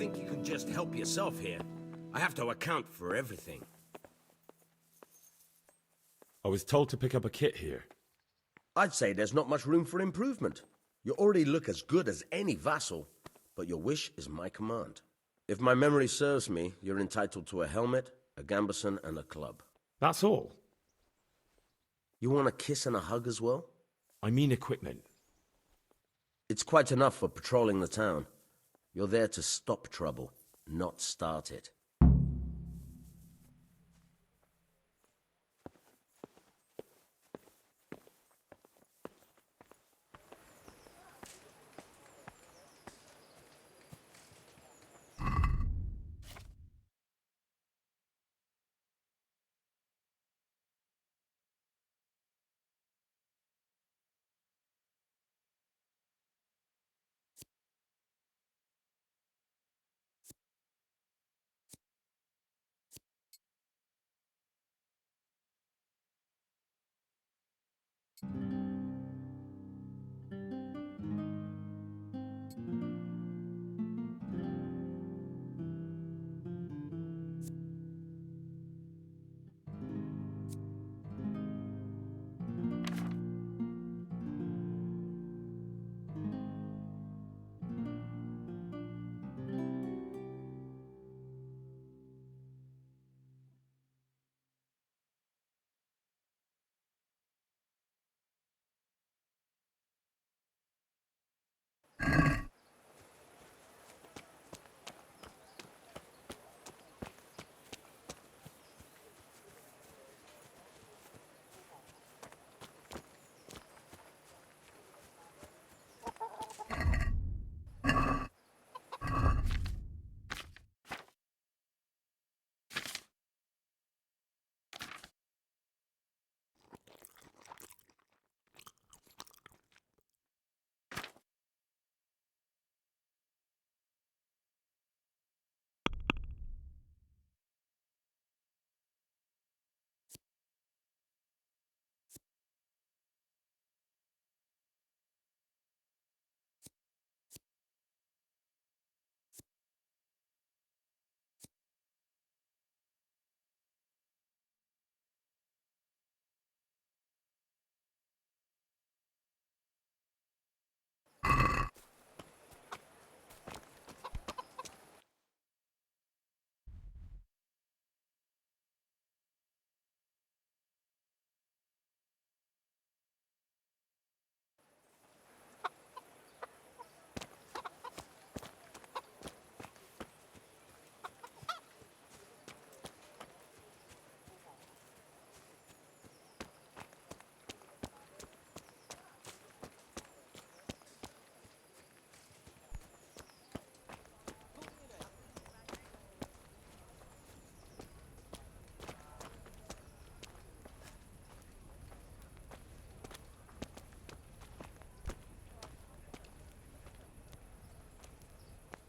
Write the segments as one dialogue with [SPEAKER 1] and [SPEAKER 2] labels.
[SPEAKER 1] think you can just help yourself here. I have to account for everything.
[SPEAKER 2] I was told to pick up a kit here.
[SPEAKER 3] I'd say there's not much room for improvement. You already look as good as any vassal, but your wish is my command. If my memory serves me, you're entitled to a helmet, a gambeson, and a club.
[SPEAKER 2] That's all?
[SPEAKER 3] You want a kiss and a hug as well?
[SPEAKER 2] I mean equipment.
[SPEAKER 3] It's quite enough for patrolling the town. You're there to stop trouble, not start it.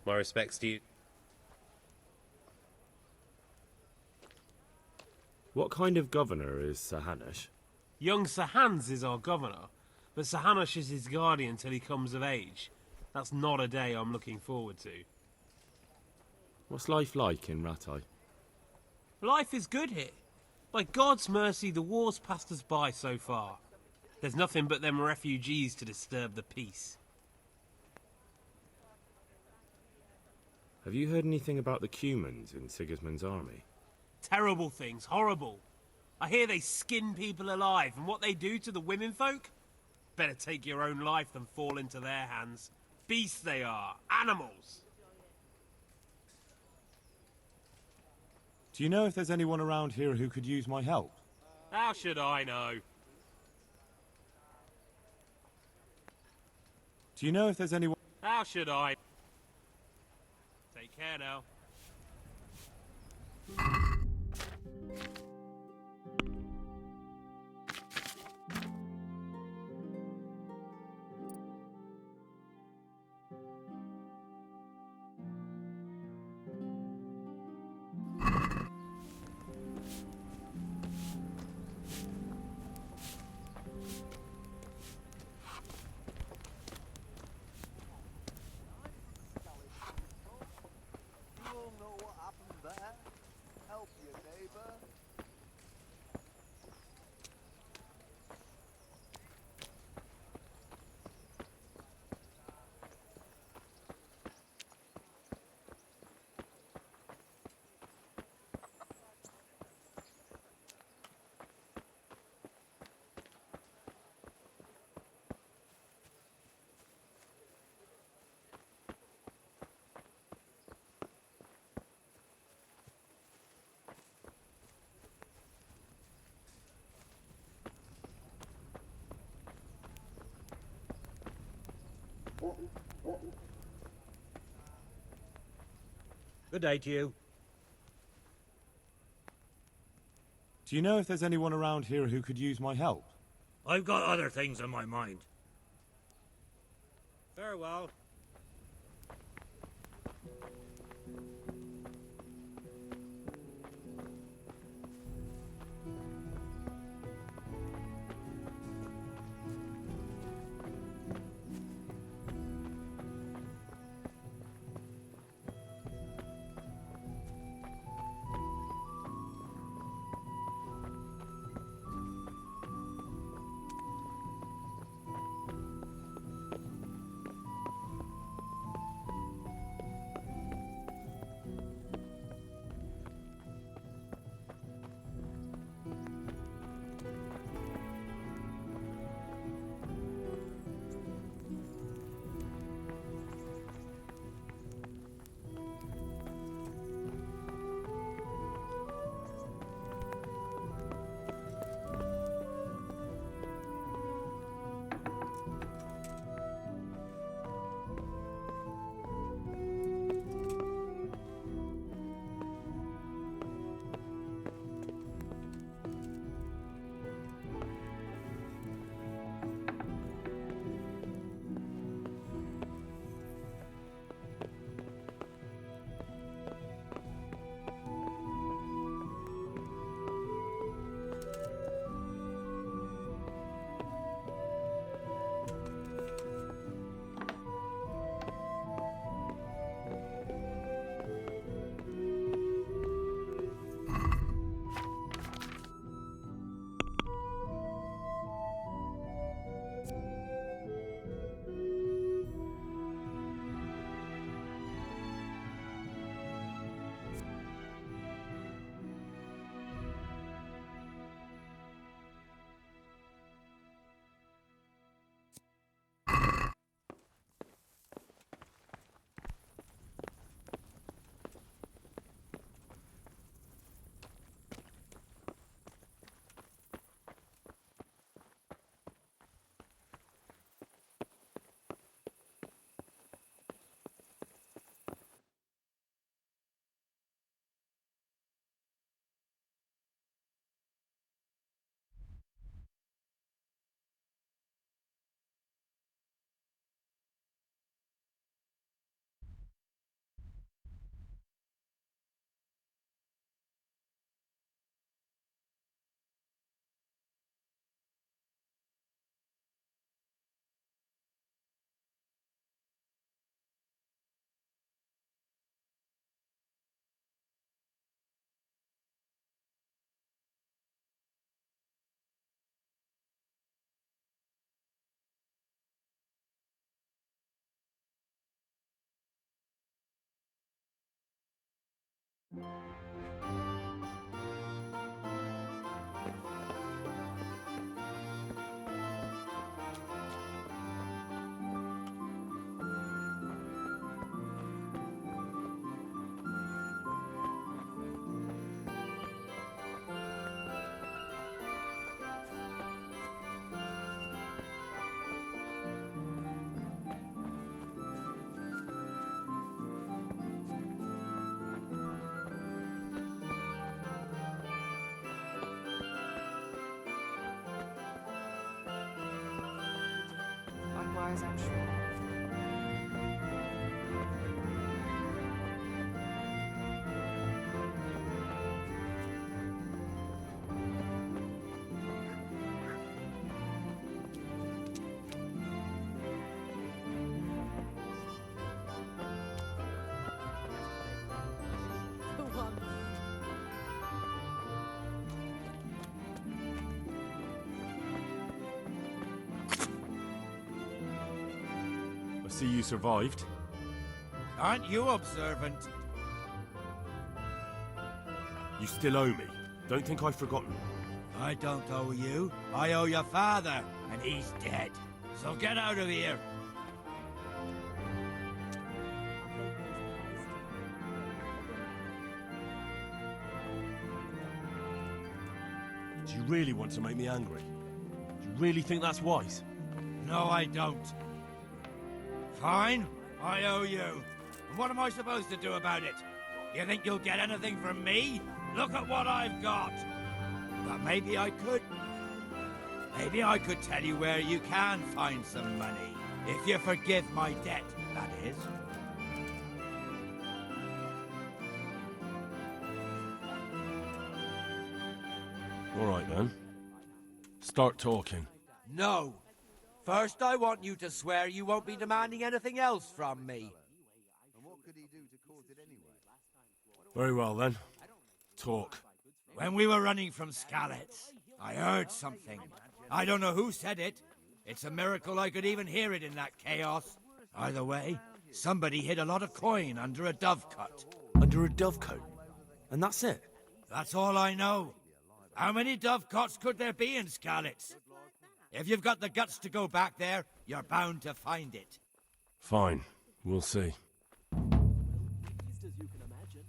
[SPEAKER 4] My respects to you.
[SPEAKER 2] What kind of governor is Sir Hanush?
[SPEAKER 4] Young Sir Hans is our governor, but Sir Hanush is his guardian till he comes of age. That's not a day I'm looking forward to.
[SPEAKER 2] What's life like in Rataje?
[SPEAKER 4] Life is good here. By God's mercy, the war's passed us by so far. There's nothing but them refugees to disturb the peace.
[SPEAKER 2] Have you heard anything about the Cumans in Sigismund's army?
[SPEAKER 4] Terrible things, horrible. I hear they skin people alive, and what they do to the women folk? Better take your own life than fall into their hands. Beasts they are, animals.
[SPEAKER 5] Do you know if there's anyone around here who could use my help?
[SPEAKER 4] How should I know?
[SPEAKER 5] Do you know if there's anyone...
[SPEAKER 4] How should I? Take care now.
[SPEAKER 6] Good day to you.
[SPEAKER 5] Do you know if there's anyone around here who could use my help?
[SPEAKER 6] I've got other things on my mind. Farewell.
[SPEAKER 7] Likewise, I'm sure.
[SPEAKER 2] See, you survived.
[SPEAKER 6] Aren't you observant?
[SPEAKER 2] You still owe me. Don't think I've forgotten.
[SPEAKER 6] I don't owe you. I owe your father, and he's dead. So get out of here.
[SPEAKER 2] Do you really want to make me angry? Do you really think that's wise?
[SPEAKER 6] No, I don't. Fine, I owe you. And what am I supposed to do about it? You think you'll get anything from me? Look at what I've got. But maybe I could. Maybe I could tell you where you can find some money. If you forgive my debt, that is.
[SPEAKER 8] All right, then. Start talking.
[SPEAKER 6] No. First, I want you to swear you won't be demanding anything else from me.
[SPEAKER 8] Very well, then. Talk.
[SPEAKER 6] When we were running from Skalitz, I heard something. I don't know who said it. It's a miracle I could even hear it in that chaos. Either way, somebody hid a lot of coin under a dovecote.
[SPEAKER 8] Under a dovecote? And that's it?
[SPEAKER 6] That's all I know. How many dovecotes could there be in Skalitz? If you've got the guts to go back there, you're bound to find it.
[SPEAKER 8] Fine. We'll see.
[SPEAKER 9] Pleased as you can imagine.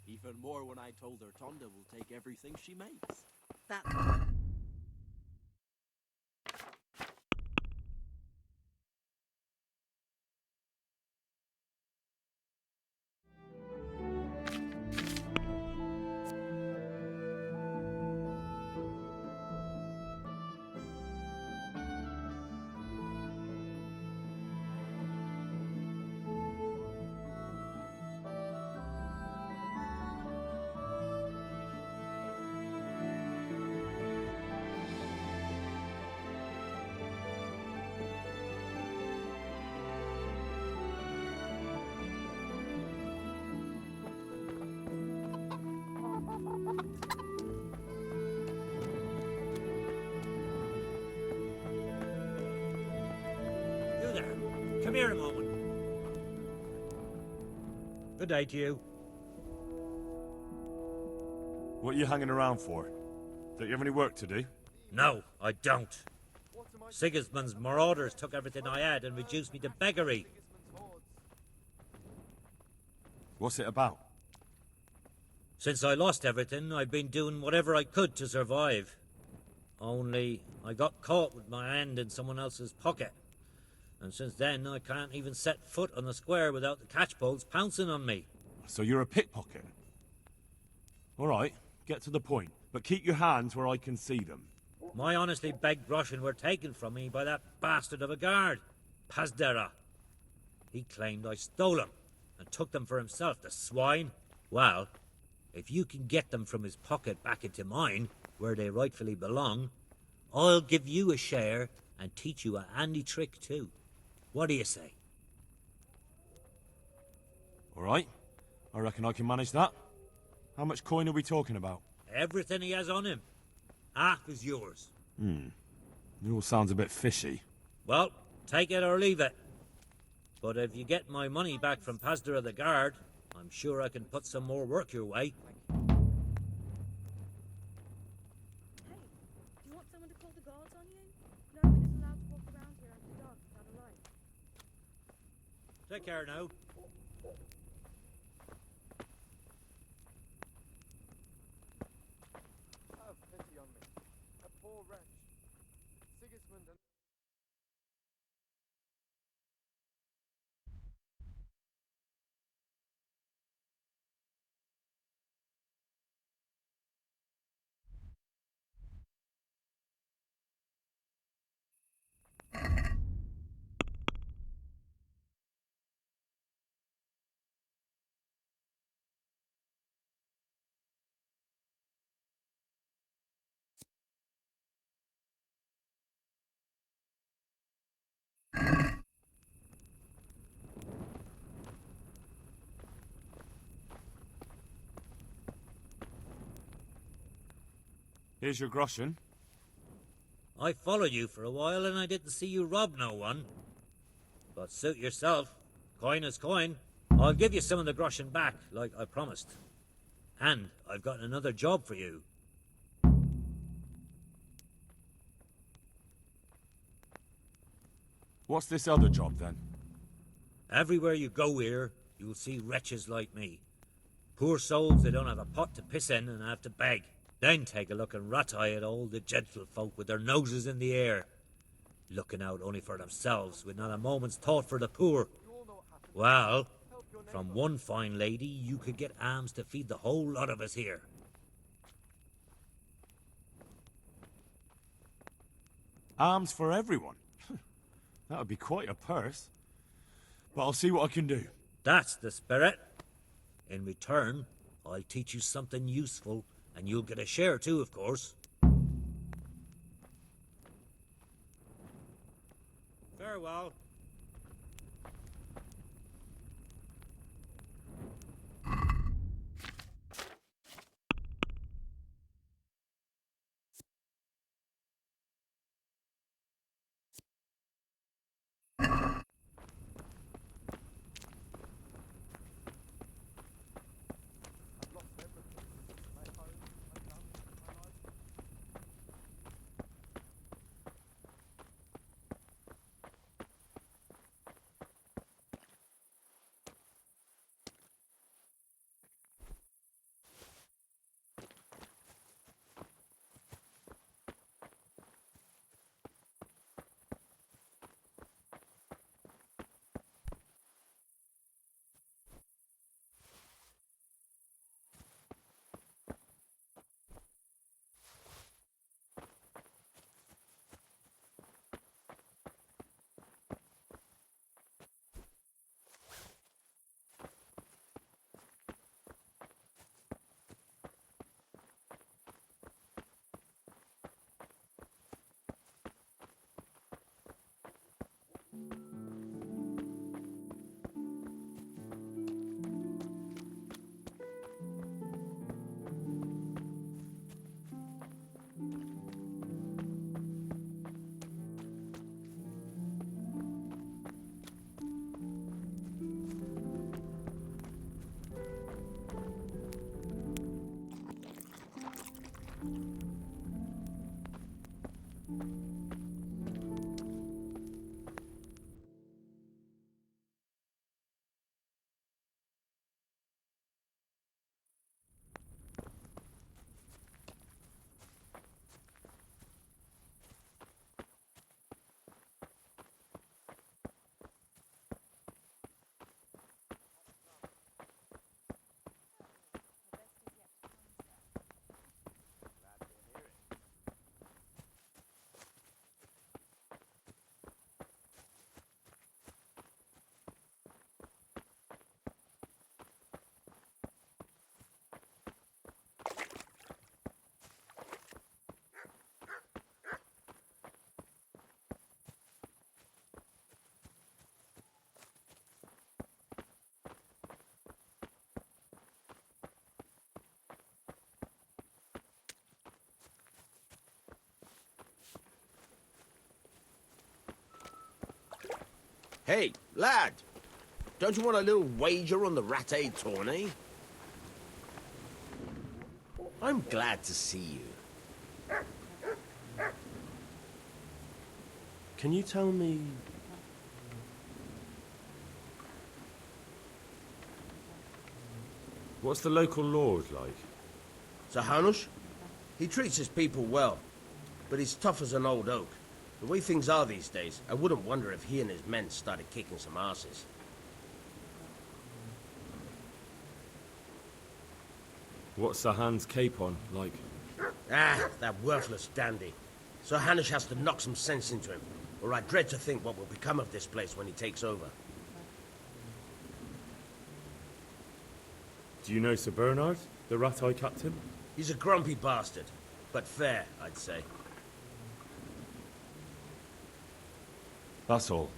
[SPEAKER 9] Even more when I told her Tonda will take everything she makes.
[SPEAKER 7] That.
[SPEAKER 10] Come here a moment. Good day to you.
[SPEAKER 5] What are you hanging around for? Don't you have any work to do?
[SPEAKER 10] No, I don't. Sigismund's marauders took everything I had and reduced me to beggary.
[SPEAKER 5] What's it about?
[SPEAKER 10] Since I lost everything, I've been doing whatever I could to survive. Only, I got caught with my hand in someone else's pocket. And since then, I can't even set foot on the square without the catchpoles pouncing on me.
[SPEAKER 5] So you're a pickpocket? All right, get to the point. But keep your hands where I can see them.
[SPEAKER 10] My honestly begged groschen were taken from me by that bastard of a guard, Pazdera. He claimed I stole them and took them for himself, the swine. Well, if you can get them from his pocket back into mine, where they rightfully belong, I'll give you a share and teach you a handy trick too. What do you say?
[SPEAKER 5] All right, I reckon I can manage that. How much coin are we talking about?
[SPEAKER 10] Everything he has on him. Half is yours.
[SPEAKER 5] It all sounds a bit fishy.
[SPEAKER 10] Well, take it or leave it. But if you get my money back from Pastor of the Guard, I'm sure I can put some more work your way.
[SPEAKER 7] Hey, do you want someone to call the guards on you? No one is allowed to walk around here after dark without a light.
[SPEAKER 10] Take care now.
[SPEAKER 11] Have pity on me, a poor wretch. Sigismund and...
[SPEAKER 5] Here's your groschen.
[SPEAKER 10] I followed you for a while and I didn't see you rob no one. But suit yourself. Coin is coin. I'll give you some of the groschen back, like I promised. And I've got another job for you.
[SPEAKER 5] What's this other job, then?
[SPEAKER 10] Everywhere you go here, you'll see wretches like me. Poor souls, they don't have a pot to piss in and have to beg. Then take a look and Rataje at all the gentlefolk with their noses in the air, looking out only for themselves, with not a moment's thought for the poor. Well, from one fine lady, you could get alms to feed the whole lot of us here.
[SPEAKER 5] Arms for everyone. That would be quite a purse. But I'll see what I can do.
[SPEAKER 10] That's the spirit. In return, I'll teach you something useful, and you'll get a share too, of course. Farewell.
[SPEAKER 3] Hey, lad! Don't you want a little wager on the Rataje tourney? I'm glad to see you.
[SPEAKER 8] Can you tell me...
[SPEAKER 2] What's the local laws like?
[SPEAKER 3] Sir Hanush? He treats his people well, but he's tough as an old oak. The way things are these days, I wouldn't wonder if he and his men started kicking some asses.
[SPEAKER 2] What's Sahan's capon like?
[SPEAKER 3] Ah, that worthless dandy. Sir Hanush has to knock some sense into him, or I dread to think what will become of this place when he takes over.
[SPEAKER 2] Do you know Sir Bernard, the Rataje captain?
[SPEAKER 3] He's a grumpy bastard, but fair, I'd say.
[SPEAKER 5] That's all.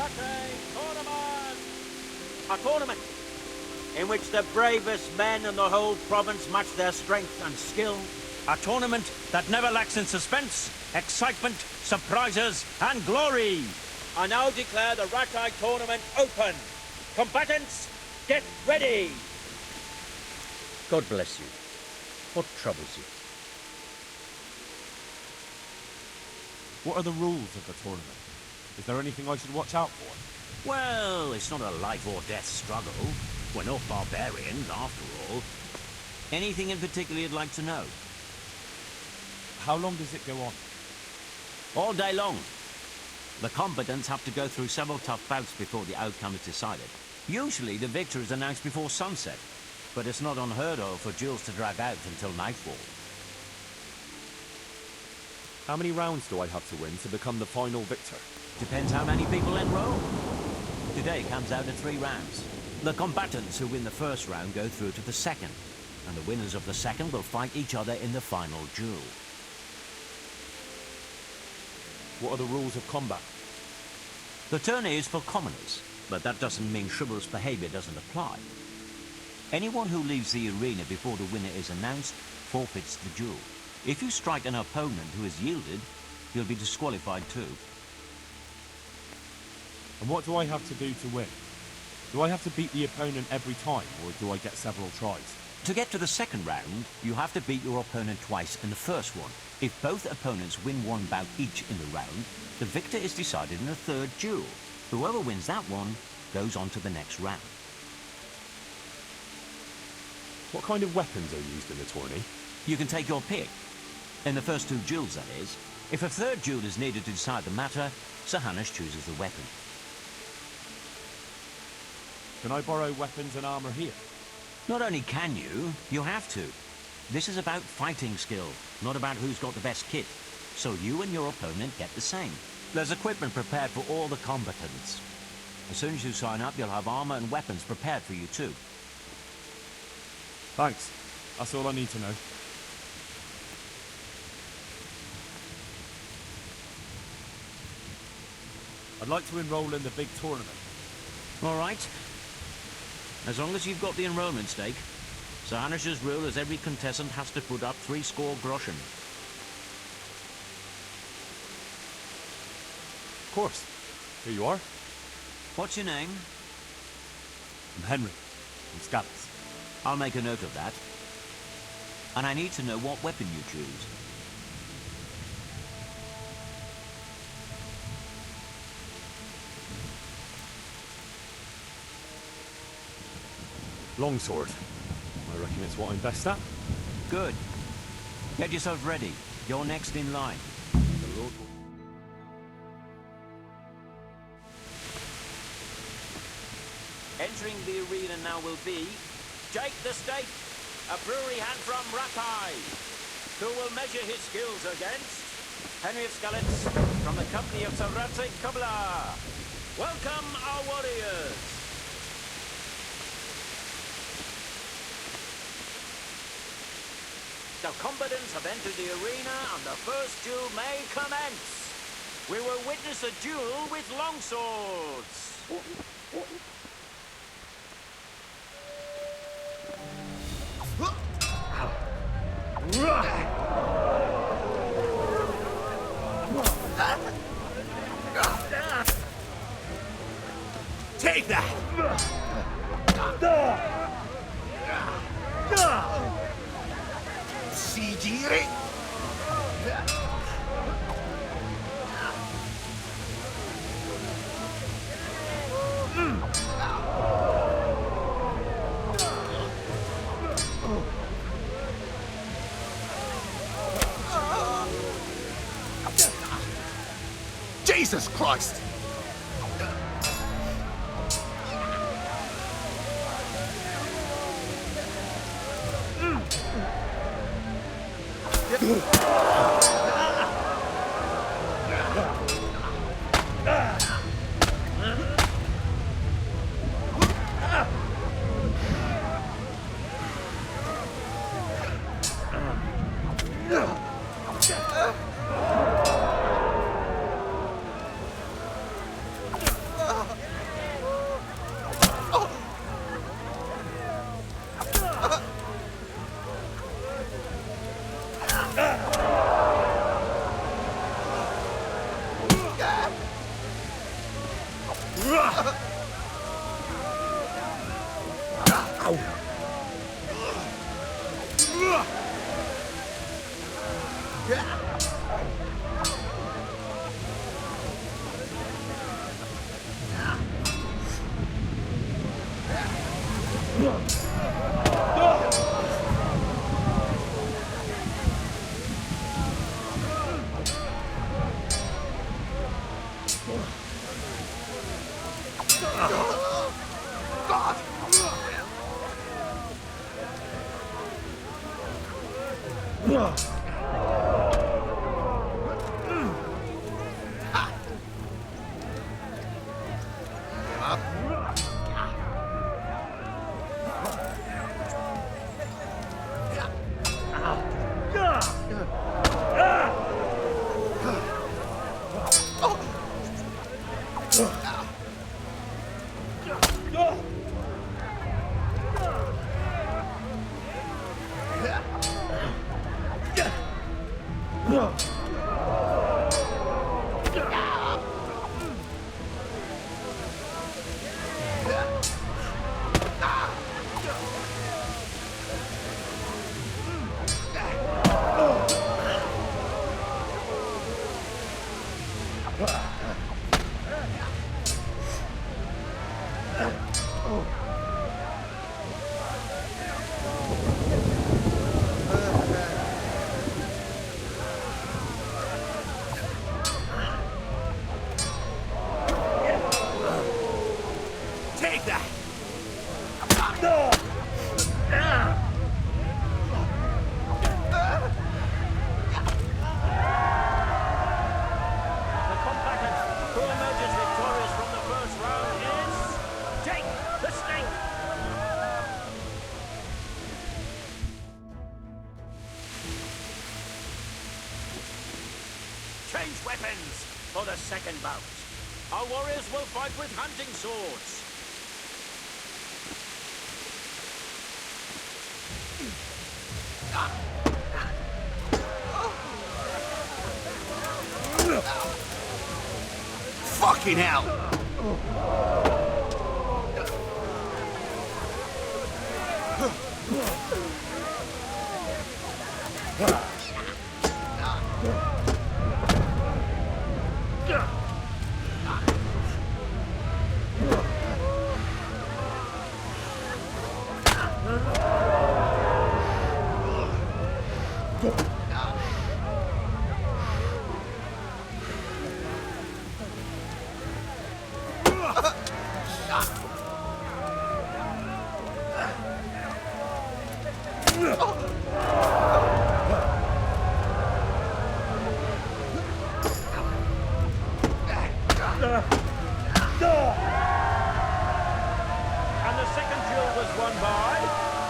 [SPEAKER 10] Rataje tournament! A tournament in which the bravest men in the whole province match their strength and skill. A tournament that never lacks in suspense, excitement, surprises, and glory. I now declare the Rataje tournament open. Combatants, get ready! God bless you. What troubles you?
[SPEAKER 5] What are the rules of the tournament? Is there anything I should watch out for?
[SPEAKER 10] Well, it's not a life or death struggle. We're not barbarians, after all. Anything in particular you'd like to know?
[SPEAKER 5] How long does it go on?
[SPEAKER 10] All day long. The combatants have to go through several tough bouts before the outcome is decided. Usually the victor is announced before sunset, but it's not unheard of for duels to drag out until nightfall.
[SPEAKER 5] How many rounds do I have to win to become the final victor?
[SPEAKER 10] Depends how many people enroll. Today comes out in 3 rounds. The combatants who win the first round go through to the second, and the winners of the second will fight each other in the final duel.
[SPEAKER 5] What are the rules of combat?
[SPEAKER 10] The tourney is for commoners, but that doesn't mean chivalrous behavior doesn't apply. Anyone who leaves the arena before the winner is announced forfeits the duel. If you strike an opponent who has yielded, you'll be disqualified too.
[SPEAKER 5] And what do I have to do to win? Do I have to beat the opponent every time, or do I get several tries?
[SPEAKER 10] To get to the second round, you have to beat your opponent twice in the first one. If both opponents win 1 bout each in the round, the victor is decided in a third duel. Whoever wins that one goes on to the next round.
[SPEAKER 5] What kind of weapons are used in the tourney?
[SPEAKER 10] You can take your pick. In the first 2 duels, that is. If a third duel is needed to decide the matter, Sir Hanush chooses the weapon.
[SPEAKER 5] Can I borrow weapons and armor here?
[SPEAKER 10] Not only can you have to. This is about fighting skill, not about who's got the best kit. So you and your opponent get the same. There's equipment prepared for all the combatants. As soon as you sign up, you'll have armor and weapons prepared for you too.
[SPEAKER 5] Thanks. That's all I need to know. I'd like to enroll in the big tournament.
[SPEAKER 10] All right. As long as you've got the enrollment stake. Sir Hanush's rule is every contestant has to put up 3 score groschen.
[SPEAKER 5] Of course. Here you are.
[SPEAKER 10] What's your name?
[SPEAKER 5] I'm Henry, from Scabbards.
[SPEAKER 10] I'll make a note of that. And I need to know what weapon you choose.
[SPEAKER 5] Longsword. I reckon it's what I'm best at.
[SPEAKER 10] Good. Get yourself ready. You're next in line. The Lord will... Entering the arena now will be Jake the Stake, a brewery hand from Rataje, who will measure his skills against Henry of Skalitz from the company of Sir Rataje Kubla. Welcome, our warriors. The combatants have entered the arena and the first duel may commence. We will witness a duel with longswords.
[SPEAKER 1] Take that! Sigiri! Jesus Christ!
[SPEAKER 10] Change weapons for the second bout. Our warriors will fight with hunting swords.
[SPEAKER 1] Fucking hell!
[SPEAKER 10] And the second duel was won by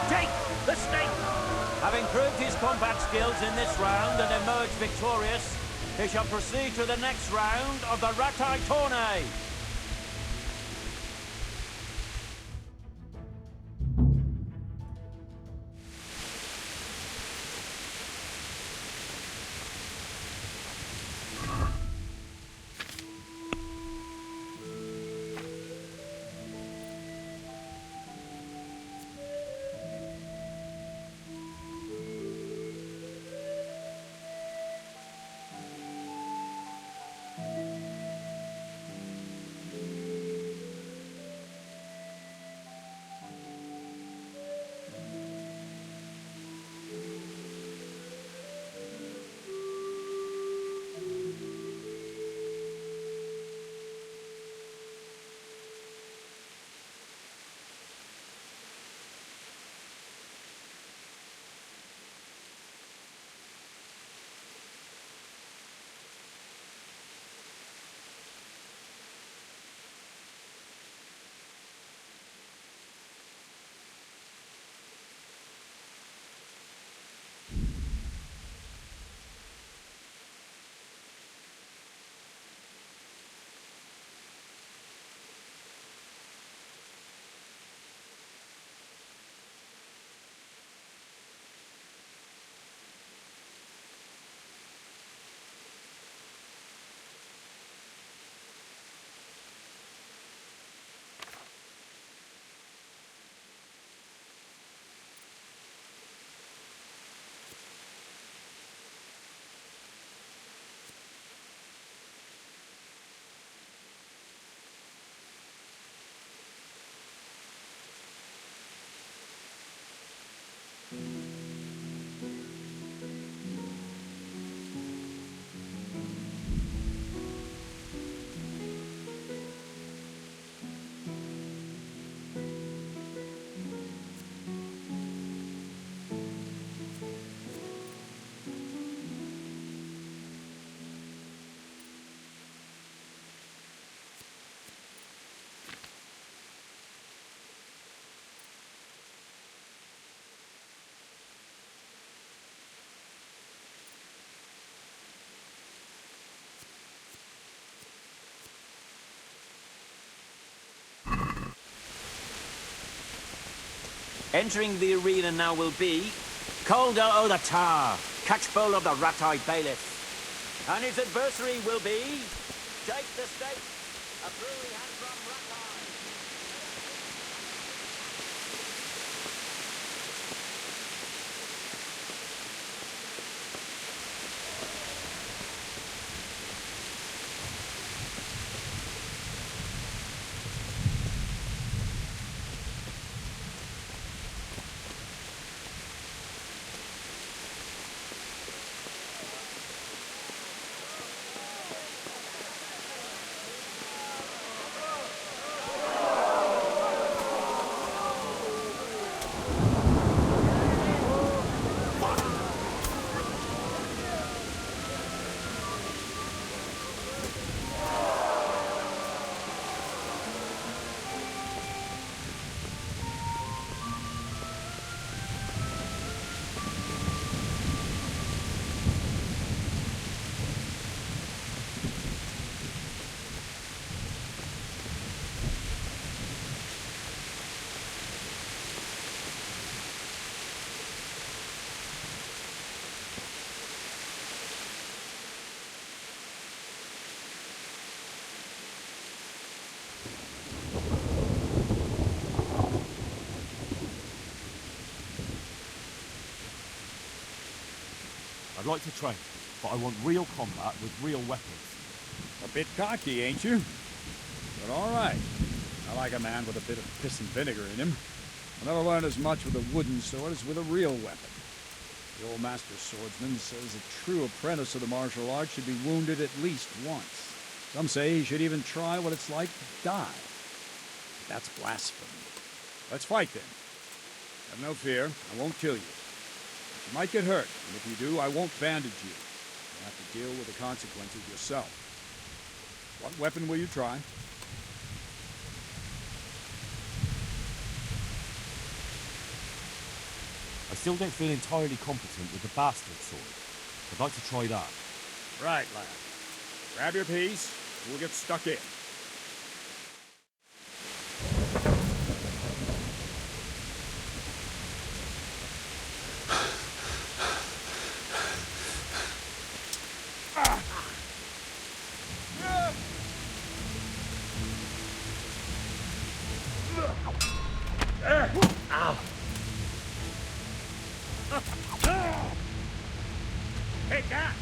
[SPEAKER 10] Jake the Snake. Having proved his combat skills in this round and emerged victorious, he shall proceed to the next round of the Rataje tourney.
[SPEAKER 12] Entering the arena now will be Colga o' the Tar, catchbull of the Rataje bailiff. And his adversary will be Jake the State, a brewery hand from Rataje.
[SPEAKER 5] I'd like to train, but I want real combat with real weapons.
[SPEAKER 13] A bit cocky, ain't you? But all right. I like a man with a bit of piss and vinegar in him. I'll never learn as much with a wooden sword as with a real weapon. The old master swordsman says a true apprentice of the martial arts should be wounded at least once. Some say he should even try what it's like to die. That's blasphemy. Let's fight then. Have no fear, I won't kill you. You might get hurt, and if you do, I won't bandage you. You'll have to deal with the consequences yourself. What weapon will you try?
[SPEAKER 5] I still don't feel entirely competent with the bastard sword. I'd like to try that.
[SPEAKER 13] Right, lad. Grab your piece, we'll get stuck in. Take that!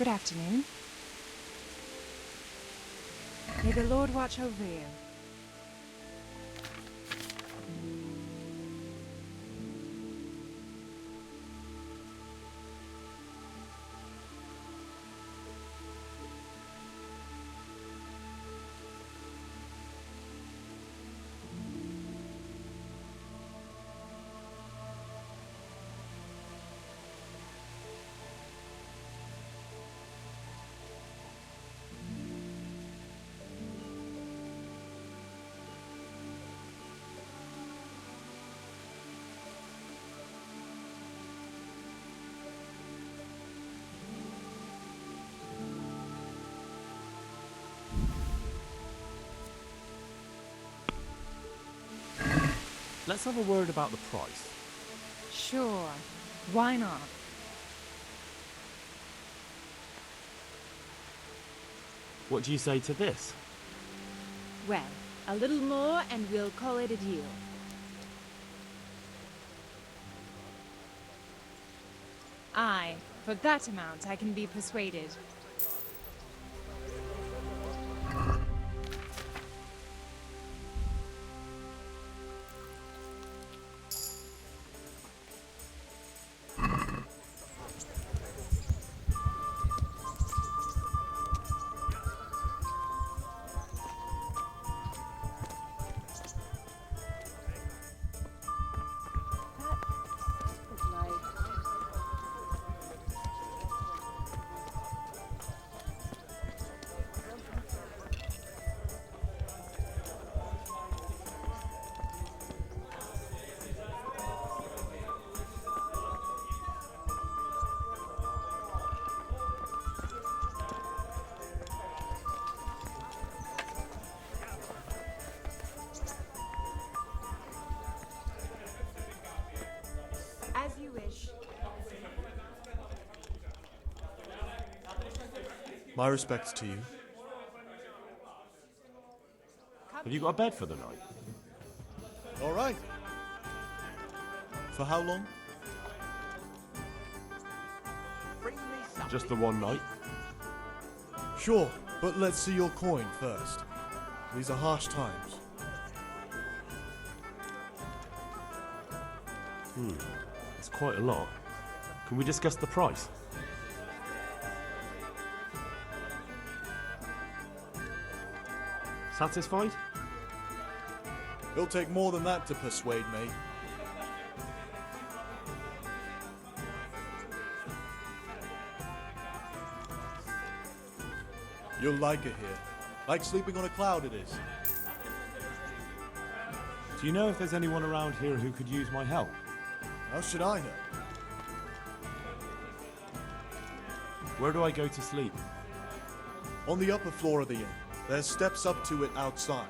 [SPEAKER 14] Good afternoon. May the Lord watch over you.
[SPEAKER 5] Let's have a word about the price.
[SPEAKER 14] Sure. Why not?
[SPEAKER 5] What do you say to this?
[SPEAKER 14] Well, a little more and we'll call it a deal. Aye, for that amount I can be persuaded. As you wish.
[SPEAKER 15] My respects to you.
[SPEAKER 5] Have you got a bed for the night?
[SPEAKER 15] All right. For how long?
[SPEAKER 5] Just the one night?
[SPEAKER 15] Sure, but let's see your coin first. These are harsh times.
[SPEAKER 5] It's quite a lot. Can we discuss the price? Satisfied?
[SPEAKER 15] It'll take more than that to persuade me. You'll like it here. Like sleeping on a cloud it is.
[SPEAKER 5] Do you know if there's anyone around here who could use my help?
[SPEAKER 15] How should I know?
[SPEAKER 5] Where do I go to sleep?
[SPEAKER 15] On the upper floor of the inn. There's steps up to it outside.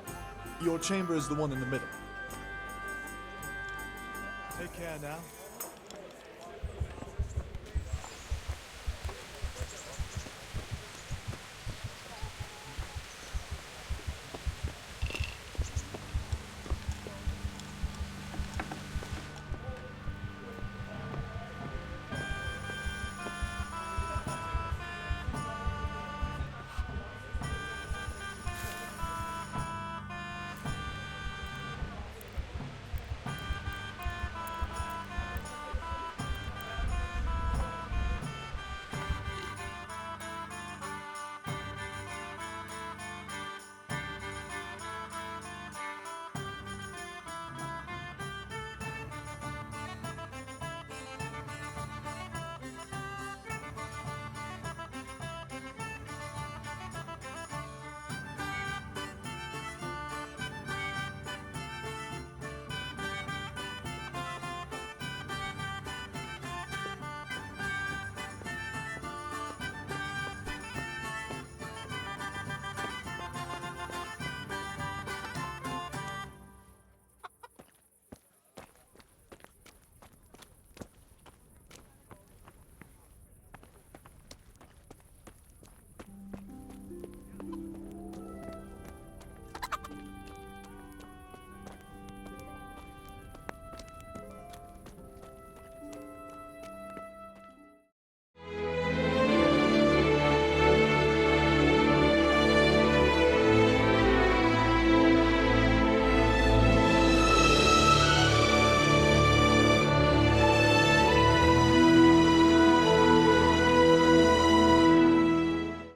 [SPEAKER 15] Your chamber is the one in the middle. Take care now.